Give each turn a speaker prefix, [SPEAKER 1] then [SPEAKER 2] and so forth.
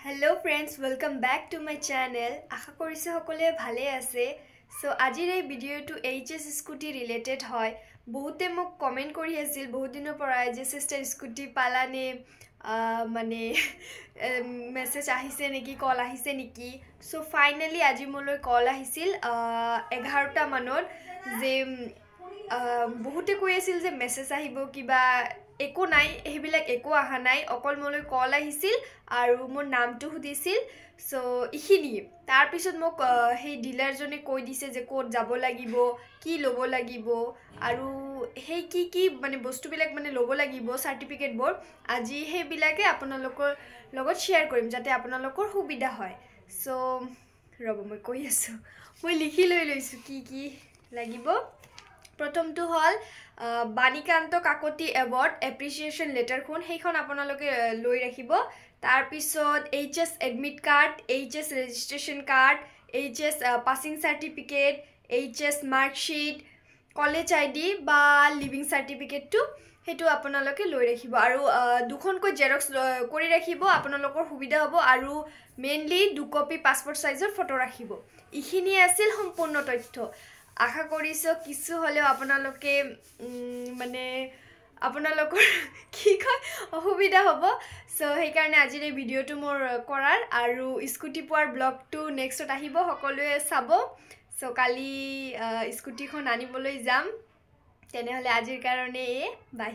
[SPEAKER 1] Hello friends, welcome back to my channel. আশা কৰিছো সকলোৱে ভালে আছে। সো আজিৰ এই ভিডিওটো HS স্কুটি ৰিলেটেড হয়। বহুতে মোক কমেন্ট কৰি আছিল বহুত দিনৰ পৰা যে সিস্টাৰ স্কুটি পালানে মানে মেসেজ আহিছে নেকি কল আহিছে নেকি। সো ফাইনালি আজি মোলৈ কল আহিছিল 11টা মানত যে বহুতে কৈ আছিল যে মেসেজ আহিব কিবা একো নাই হেবিলাক একো আহা নাই অকল মোলৈ কল আহিছিল আৰু মোৰ নামটো সুধিছিল সো ইখিনি তাৰ পিছত মোক সেই ডিলাৰজনে কৈ দিছে যে কোড যাব লাগিব কি ল'ব লাগিব আৰু সেই কি মানে বস্তুবিলাক মানে ল'ব লাগিব সাৰ্টিফিকেট বোৰ আজি হেবিলাকে আপোনালোকৰ লগত শেয়াৰ কৰিম যাতে আপোনালোকৰ সুবিধা হয় সো ৰব মই কৈ আছো মই লিখি লৈছো কি লাগিব প্ৰথমটো হল Banikanta Kakati award appreciation letter খন সেইখন আপোনালোকে লৈ ৰাখিব তাৰ পিছত HS admit card HS registration card HS passing certificate HS marksheet college ID বা লিভিং সাৰ্টিফিকেটটো হেতু আপোনালোকে লৈ ৰাখিব আৰু দুখনকৈ জেৰক্স কৰি ৰাখিব আপোনালোকৰ সুবিধা হ'ব আৰু মেইনলি দু কপি পাসপোৰ্ট সাইজৰ ফটো ৰাখিব ইখিনি আছিল সম্পূৰ্ণ তথ্য আশা কৰিছো কিছু হলেও আপোনালোকে মানে আপোনালোকৰ কি কয় অসুবিধা হ'ব সো সেই কাৰণে আজিৰ এই ভিডিওটো মোৰ কৰাৰ আৰু স্কুটি পোৱাৰ ব্লগটো নেক্সটত আহিব সকলোৱে চাব সো কালি স্কুটিখন আনিবলৈ যাম তেনেহলে আজিৰ কাৰণে বাই